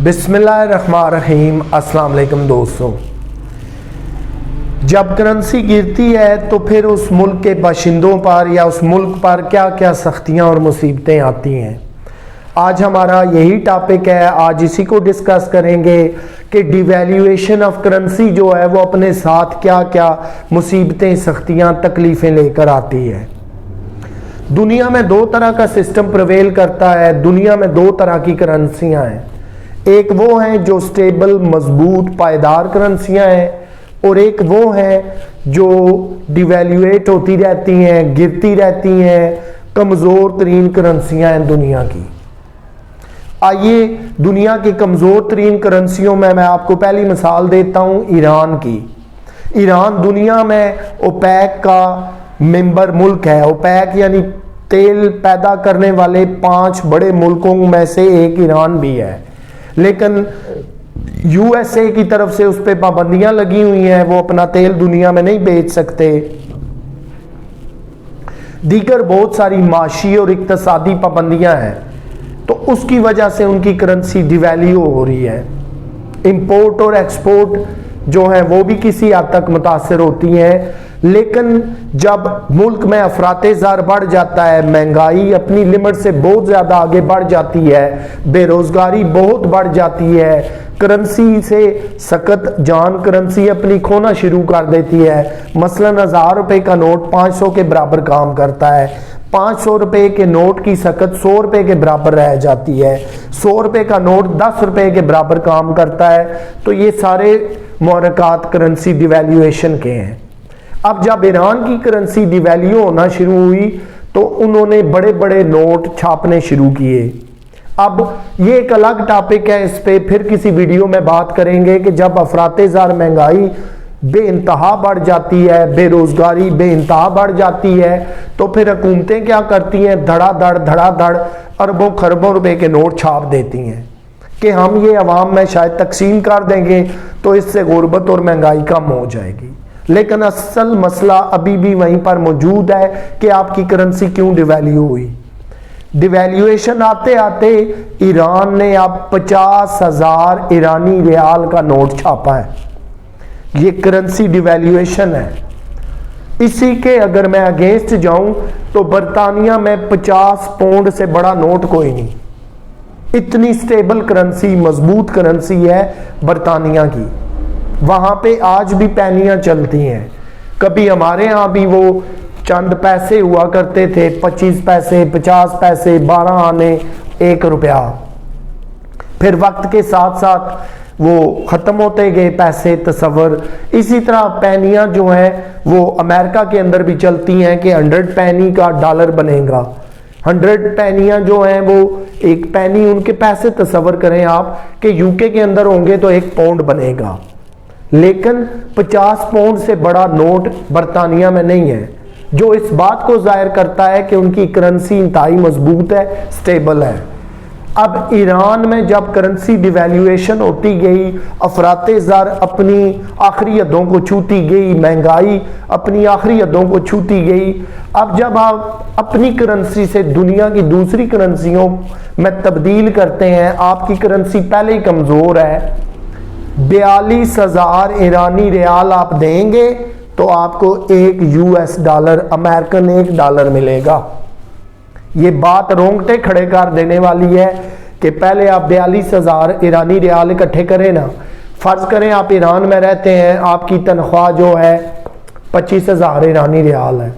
بسم اللہ الرحمن الرحیم۔ السلام علیکم دوستوں، جب کرنسی گرتی ہے تو پھر اس ملک کے باشندوں پر یا اس ملک پر کیا کیا سختیاں اور مصیبتیں آتی ہیں۔ آج ہمارا یہی ٹاپک ہے، آج اسی کو ڈسکس کریں گے کہ ڈی ویلیویشن آف کرنسی جو ہے وہ اپنے ساتھ کیا کیا مصیبتیں، سختیاں، تکلیفیں لے کر آتی ہے۔ دنیا میں دو طرح کا سسٹم پرویل کرتا ہے، دنیا میں دو طرح کی کرنسیاں ہیں۔ ایک وہ ہیں جو سٹیبل، مضبوط، پائیدار کرنسیاں ہیں، اور ایک وہ ہیں جو ڈیویلیویٹ ہوتی رہتی ہیں، گرتی رہتی ہیں، کمزور ترین کرنسیاں ہیں دنیا کی۔ آئیے دنیا کی کمزور ترین کرنسیوں میں آپ کو پہلی مثال دیتا ہوں ایران کی۔ ایران دنیا میں اوپیک کا ممبر ملک ہے۔ اوپیک یعنی تیل پیدا کرنے والے 5 بڑے ملکوں میں سے ایک ایران بھی ہے، لیکن یو ایس اے کی طرف سے اس پہ پابندیاں لگی ہوئی ہیں، وہ اپنا تیل دنیا میں نہیں بیچ سکتے۔ دیگر بہت ساری معاشی اور اقتصادی پابندیاں ہیں، تو اس کی وجہ سے ان کی کرنسی ڈیویلیو ہو رہی ہے۔ امپورٹ اور ایکسپورٹ جو ہیں وہ بھی کسی حد تک متاثر ہوتی ہیں، لیکن جب ملک میں افراط زر بڑھ جاتا ہے، مہنگائی اپنی لمٹ سے بہت زیادہ آگے بڑھ جاتی ہے، بے روزگاری بہت بڑھ جاتی ہے، کرنسی سے سخت جان کرنسی اپنی کھونا شروع کر دیتی ہے۔ مثلا 1000 روپے کا نوٹ 500 کے برابر کام کرتا ہے، 500 روپے کے نوٹ کی سخت 100 روپے کے برابر رہ جاتی ہے، 100 روپے کا نوٹ 10 روپے کے برابر کام کرتا ہے۔ تو یہ سارے محرکات کرنسی ڈیویلیویشن کے ہیں۔ اب جب ایران کی کرنسی ڈیویلیو ہونا شروع ہوئی تو انہوں نے بڑے بڑے نوٹ چھاپنے شروع کیے۔ اب یہ ایک الگ ٹاپک ہے، اس پہ پھر کسی ویڈیو میں بات کریں گے کہ جب افراط زر مہنگائی بے انتہا بڑھ جاتی ہے، بے روزگاری بے انتہا بڑھ جاتی ہے، تو پھر حکومتیں کیا کرتی ہیں؟ دھڑا دھڑ اربوں خربوں روپے کے نوٹ چھاپ دیتی ہیں کہ ہم یہ عوام میں شاید تقسیم کر دیں گے تو اس سے غربت اور مہنگائی کم ہو جائے گی۔ لیکن اصل مسئلہ ابھی بھی وہیں پر موجود ہے کہ آپ کی کرنسی کیوں ڈیویلیو ہوئی۔ ڈیویلیویشن آتے آتے ایران نے اب 50,000 ایرانی ریال کا نوٹ چھاپا ہے۔ یہ کرنسی ڈیویلیویشن ہے۔ اسی کے اگر میں اگینسٹ جاؤں تو برطانیہ میں 50 پاؤنڈ سے بڑا نوٹ کوئی نہیں۔ اتنی سٹیبل کرنسی، مضبوط کرنسی ہے برطانیہ کی۔ وہاں پہ آج بھی پینیاں چلتی ہیں۔ کبھی ہمارے ہاں بھی وہ چند پیسے ہوا کرتے تھے، 25 پیسے، 50 پیسے، 12 آنے، 1 روپیہ۔ پھر وقت کے ساتھ ساتھ وہ ختم ہوتے گئے پیسے، تصور۔ اسی طرح پینیاں جو ہیں وہ امریکہ کے اندر بھی چلتی ہیں کہ 100 پینی کا ڈالر بنے گا۔ 100 پینیاں جو ہیں وہ ایک پینی، ان کے پیسے تصور کریں آپ کہ یو کے اندر ہوں گے تو 1 پاؤنڈ بنے گا، لیکن 50 پاؤنڈ سے بڑا نوٹ برطانیہ میں نہیں ہے، جو اس بات کو ظاہر کرتا ہے کہ ان کی کرنسی انتہائی مضبوط ہے، سٹیبل ہے۔ اب ایران میں جب کرنسی ڈیویلیویشن ہوتی گئی، افراط زر اپنی آخری حدوں کو چھوتی گئی، مہنگائی اپنی آخری حدوں کو چھوتی گئی، اب جب آپ اپنی کرنسی سے دنیا کی دوسری کرنسیوں میں تبدیل کرتے ہیں، آپ کی کرنسی پہلے ہی کمزور ہے، 42,000 ایرانی ریال آپ دیں گے تو آپ کو 1 US ڈالر، امریکن 1 ڈالر ملے گا۔ یہ بات رونگٹے کھڑے کر دینے والی ہے کہ پہلے آپ 42,000 ایرانی ریال اکٹھے کریں نا۔ فرض کریں آپ ایران میں رہتے ہیں، آپ کی تنخواہ جو ہے 25,000 ایرانی ریال ہے،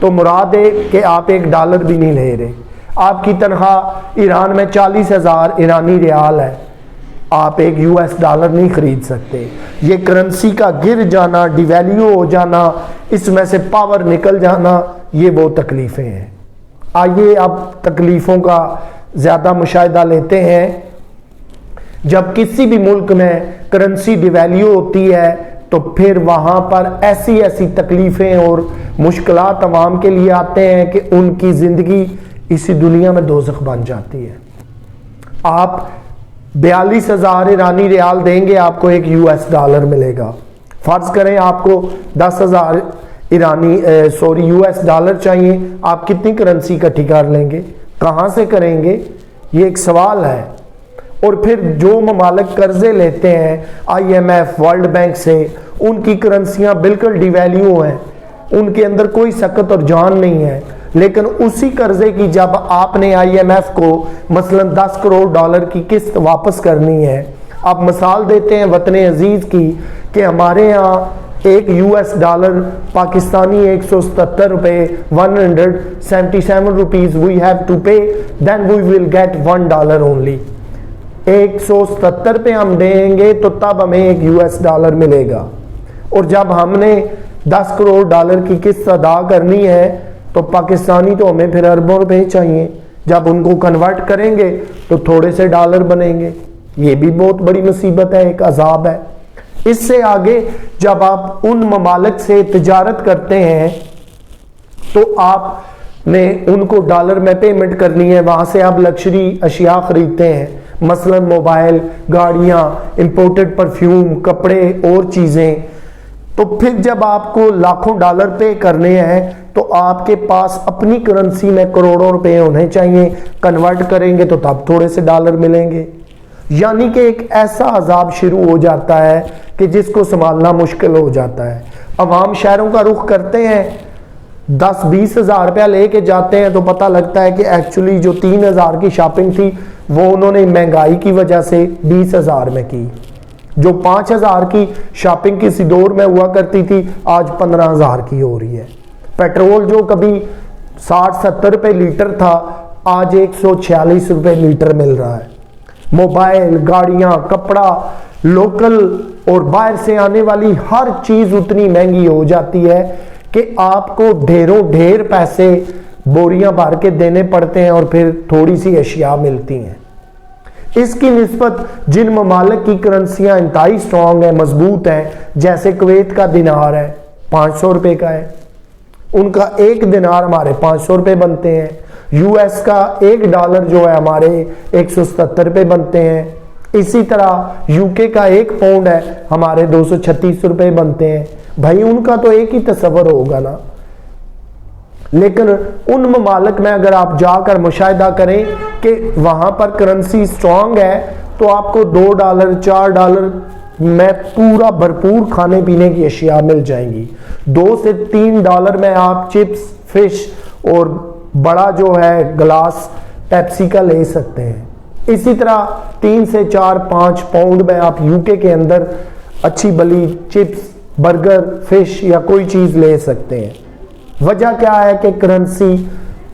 تو مراد ہے کہ آپ 1 ڈالر بھی نہیں لے رہے۔ آپ کی تنخواہ ایران میں 40,000 ایرانی ریال ہے، آپ 1 US ڈالر نہیں خرید سکتے۔ یہ کرنسی کا گر جانا، ڈیویلیو ہو جانا، اس میں سے پاور نکل جانا، یہ وہ تکلیفیں ہیں۔ آئیے اب تکلیفوں کا زیادہ مشاہدہ لیتے ہیں۔ جب کسی بھی ملک میں کرنسی ڈیویلیو ہوتی ہے تو پھر وہاں پر ایسی ایسی تکلیفیں اور مشکلات عوام کے لیے آتے ہیں کہ ان کی زندگی اسی دنیا میں دوزخ بن جاتی ہے۔ آپ 42,000 ایرانی ریال دیں گے، آپ کو 1 US ڈالر ملے گا۔ فرض کریں آپ کو 10,000 US ڈالر چاہیے، آپ کتنی کرنسی اکٹھی کر لیں گے؟ کہاں سے کریں گے؟ یہ ایک سوال ہے۔ اور پھر جو ممالک قرضے لیتے ہیں IMF ورلڈ بینک سے، ان کی کرنسیاں بالکل ڈی ویلیو ہیں، ان کے اندر کوئی سکت اور جان نہیں ہے، لیکن اسی قرضے کی جب آپ نے IMF کو مثلا 10 کروڑ ڈالر کی قسط واپس کرنی ہے، آپ مثال دیتے ہیں وطن عزیز کی کہ ہمارے ہاں ایک US ڈالر پاکستانی 177 روپے 177 rupees we have to pay, then we will get $1 only. 177 پہ ہم دیں گے تو تب ہمیں ایک US ڈالر ملے گا، اور جب ہم نے 10 کروڑ ڈالر کی قسط ادا کرنی ہے تو پاکستانی تو ہمیں پھر اربوں روپے چاہیے، جب ان کو کنورٹ کریں گے تو تھوڑے سے ڈالر بنیں گے۔ یہ بھی بہت بڑی مصیبت ہے، ایک عذاب ہے۔ اس سے آگے جب آپ ان ممالک سے تجارت کرتے ہیں تو آپ نے ان کو ڈالر میں پیمنٹ کرنی ہے، وہاں سے آپ لکشری اشیاء خریدتے ہیں، مثلا موبائل، گاڑیاں، امپورٹڈ پرفیوم، کپڑے اور چیزیں، تو پھر جب آپ کو لاکھوں ڈالر پے کرنے ہیں تو آپ کے پاس اپنی کرنسی میں کروڑوں روپے ہونے چاہیے، کنورٹ کریں گے تو تب تھوڑے سے ڈالر ملیں گے۔ یعنی کہ ایک ایسا عذاب شروع ہو جاتا ہے کہ جس کو سنبھالنا مشکل ہو جاتا ہے۔ عوام شہروں کا رخ کرتے ہیں، 10-20 ہزار روپیہ لے کے جاتے ہیں تو پتہ لگتا ہے کہ ایکچولی جو 3,000 کی شاپنگ تھی وہ انہوں نے مہنگائی کی وجہ سے 20,000 میں کی، جو 5,000 کی شاپنگ کسی دور میں ہوا کرتی تھی آج 15,000 کی ہو رہی ہے۔ پیٹرول جو کبھی 60-70 روپے لیٹر تھا آج 146 روپے لیٹر مل رہا ہے۔ موبائل، گاڑیاں، کپڑا، لوکل اور باہر سے آنے والی ہر چیز اتنی مہنگی ہو جاتی ہے کہ آپ کو ڈھیروں ڈھیر پیسے بوریاں بھر کے دینے پڑتے ہیں اور پھر تھوڑی سی اشیاء ملتی ہیں۔ اس کی نسبت جن ممالک کی کرنسیاں انتہائی سٹرونگ ہیں، مضبوط ہیں، جیسے کویت کا دینار ہے 500 روپے کا ہے، ان کا ایک دینار ہمارے 500 روپے بنتے ہیں، US کا ایک ڈالر جو ہے ہمارے 177 روپے بنتے ہیں، اسی طرح UK کا ایک پاؤنڈ ہے ہمارے 236 روپے بنتے ہیں۔ بھائی ان کا تو ایک ہی تصور ہوگا نا، لیکن ان ممالک میں اگر آپ جا کر مشاہدہ کریں کہ وہاں پر کرنسی سٹرونگ ہے تو آپ کو $2 $4 میں پورا بھرپور کھانے پینے کی اشیاء مل جائیں گی، $2 سے $3 میں آپ چپس، فش اور بڑا جو ہے گلاس پیپسی کا لے سکتے ہیں۔ اسی طرح 3 سے 4-5 پاؤنڈ میں آپ UK کے اندر اچھی بلی چپس، برگر، فش یا کوئی چیز لے سکتے ہیں۔ وجہ کیا ہے کہ کرنسی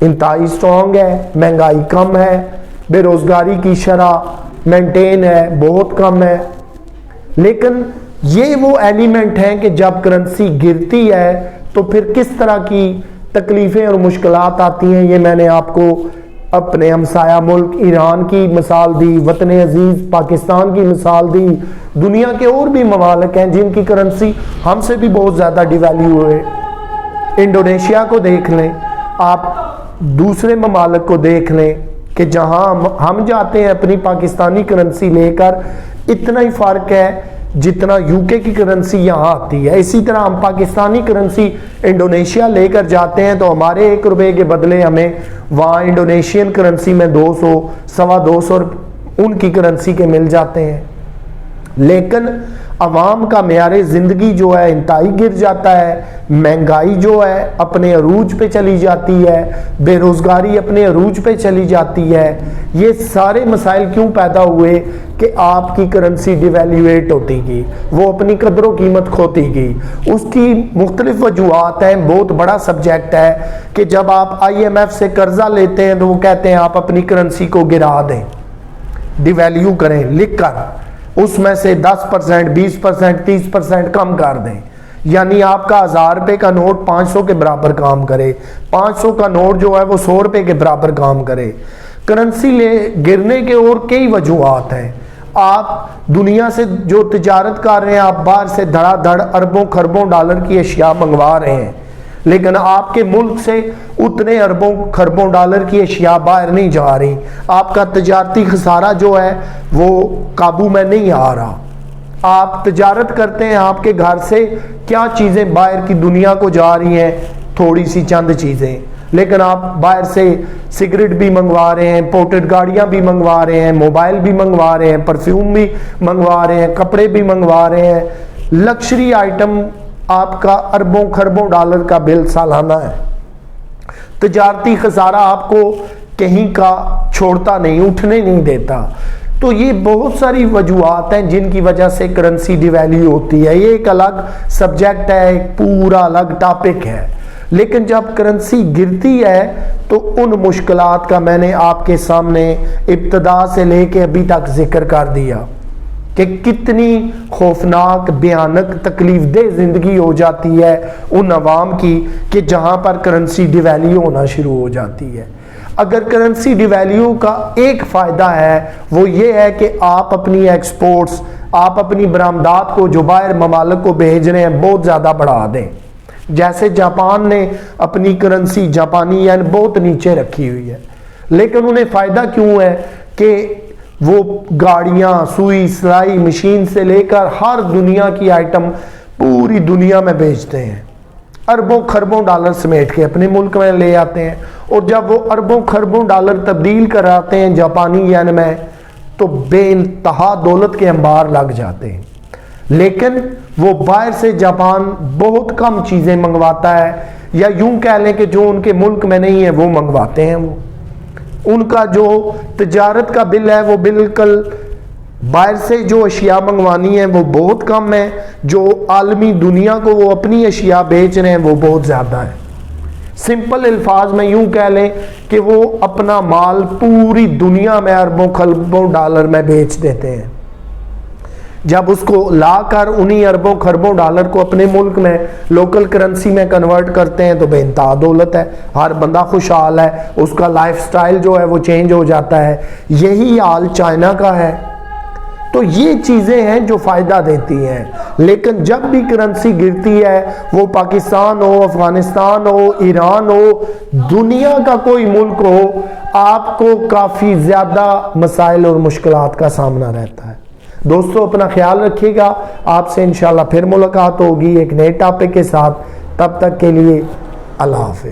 انتہائی سٹرونگ ہے، مہنگائی کم ہے، بے روزگاری کی شرح مینٹین ہے، بہت کم ہے۔ لیکن یہ وہ ایلیمنٹ ہیں کہ جب کرنسی گرتی ہے تو پھر کس طرح کی تکلیفیں اور مشکلات آتی ہیں، یہ میں نے آپ کو اپنے ہمسایہ ملک ایران کی مثال دی، وطن عزیز پاکستان کی مثال دی، دنیا کے اور بھی ممالک ہیں جن کی کرنسی ہم سے بھی بہت زیادہ ڈی ویلیو ہوئے۔ انڈونیشیا کو دیکھ لیں، آپ دوسرے ممالک کو دیکھ لیں کہ جہاں ہم جاتے ہیں اپنی پاکستانی کرنسی لے کر، اتنا ہی فرق ہے جتنا UK کی کرنسی یہاں آتی ہے۔ اسی طرح ہم پاکستانی کرنسی انڈونیشیا لے کر جاتے ہیں تو ہمارے 1 روپے کے بدلے ہمیں وہاں انڈونیشین کرنسی میں 200 250 ان کی کرنسی کے مل جاتے ہیں۔ لیکن عوام کا معیار زندگی جو ہے انتہائی گر جاتا ہے، مہنگائی جو ہے اپنے عروج پہ چلی جاتی ہے، بے روزگاری اپنے عروج پہ چلی جاتی ہے۔ یہ سارے مسائل کیوں پیدا ہوئے کہ آپ کی کرنسی ڈیویلیویٹ ہوتی گئی، وہ اپنی قدر و قیمت کھوتی گئی۔ اس کی مختلف وجوہات ہیں، بہت بڑا سبجیکٹ ہے کہ جب آپ IMF سے قرضہ لیتے ہیں تو وہ کہتے ہیں آپ اپنی کرنسی کو گرا دیں، ڈیویلیو کریں لکھ کر، اس میں سے 10%، 20%، 30% کم کر دیں، یعنی آپ کا 1000 روپے کا نوٹ 500 کے برابر کام کرے، 500 کا نوٹ جو ہے وہ 100 روپے کے برابر کام کرے۔ کرنسی گرنے کے اور کئی وجوہات ہیں۔ آپ دنیا سے جو تجارت کر رہے ہیں، آپ باہر سے دھڑا دھڑ اربوں خربوں ڈالر کی اشیاء منگوا رہے ہیں، لیکن آپ کے ملک سے اتنے اربوں خربوں ڈالر کی اشیاء باہر نہیں جا رہی، آپ کا تجارتی خسارہ جو ہے وہ قابو میں نہیں آ رہا۔ آپ تجارت کرتے ہیں، آپ کے گھر سے کیا چیزیں باہر کی دنیا کو جا رہی ہیں، تھوڑی سی چند چیزیں، لیکن آپ باہر سے سگریٹ بھی منگوا رہے ہیں، امپورٹڈ گاڑیاں بھی منگوا رہے ہیں، موبائل بھی منگوا رہے ہیں، پرفیوم بھی منگوا رہے ہیں، کپڑے بھی منگوا رہے ہیں، لکشری آئٹم آپ کا اربوں خربوں ڈالر کا بل سالانہ ہے۔ تجارتی خسارہ آپ کو کہیں کا چھوڑتا نہیں، اٹھنے نہیں دیتا۔ تو یہ بہت ساری وجوہات ہیں جن کی وجہ سے کرنسی ڈی ویلیو ہوتی ہے۔ یہ ایک الگ سبجیکٹ ہے، ایک پورا الگ ٹاپک ہے، لیکن جب کرنسی گرتی ہے تو ان مشکلات کا میں نے آپ کے سامنے ابتدا سے لے کے ابھی تک ذکر کر دیا کہ کتنی خوفناک، بھیانک، تکلیف دہ زندگی ہو جاتی ہے ان عوام کی کہ جہاں پر کرنسی ڈی ویلیو ہونا شروع ہو جاتی ہے۔ اگر کرنسی ڈی ویلیو کا ایک فائدہ ہے وہ یہ ہے کہ آپ اپنی ایکسپورٹس، آپ اپنی برآمدات کو جو باہر ممالک کو بھیج رہے ہیں بہت زیادہ بڑھا دیں۔ جیسے جاپان نے اپنی کرنسی جاپانی ین بہت نیچے رکھی ہوئی ہے، لیکن انہیں فائدہ کیوں ہے کہ وہ گاڑیاں، سوئی سلائی مشین سے لے کر ہر دنیا کی آئٹم پوری دنیا میں بیچتے ہیں، اربوں خربوں ڈالر سمیٹ کے اپنے ملک میں لے آتے ہیں، اور جب وہ اربوں خربوں ڈالر تبدیل کراتے ہیں جاپانی ین میں تو بے انتہا دولت کے انبار لگ جاتے ہیں۔ لیکن وہ باہر سے جاپان بہت کم چیزیں منگواتا ہے، یا یوں کہہ لیں کہ جو ان کے ملک میں نہیں ہے وہ منگواتے ہیں۔ وہ ان کا جو تجارت کا بل ہے وہ بالکل باہر سے جو اشیاء منگوانی ہیں وہ بہت کم ہے، جو عالمی دنیا کو وہ اپنی اشیاء بیچ رہے ہیں وہ بہت زیادہ ہے۔ سمپل الفاظ میں یوں کہہ لیں کہ وہ اپنا مال پوری دنیا میں اربوں خربوں ڈالر میں بیچ دیتے ہیں۔ جب اس کو لا کر انہی اربوں خربوں ڈالر کو اپنے ملک میں لوکل کرنسی میں کنورٹ کرتے ہیں تو بے انتہا دولت ہے، ہر بندہ خوشحال ہے، اس کا لائف سٹائل جو ہے وہ چینج ہو جاتا ہے۔ یہی حال چائنا کا ہے۔ تو یہ چیزیں ہیں جو فائدہ دیتی ہیں، لیکن جب بھی کرنسی گرتی ہے، وہ پاکستان ہو، افغانستان ہو، ایران ہو، دنیا کا کوئی ملک ہو، آپ کو کافی زیادہ مسائل اور مشکلات کا سامنا رہتا ہے۔ دوستو اپنا خیال رکھیے گا، آپ سے انشاءاللہ پھر ملاقات ہوگی ایک نئے ٹاپک کے ساتھ، تب تک کے لیے اللہ حافظ۔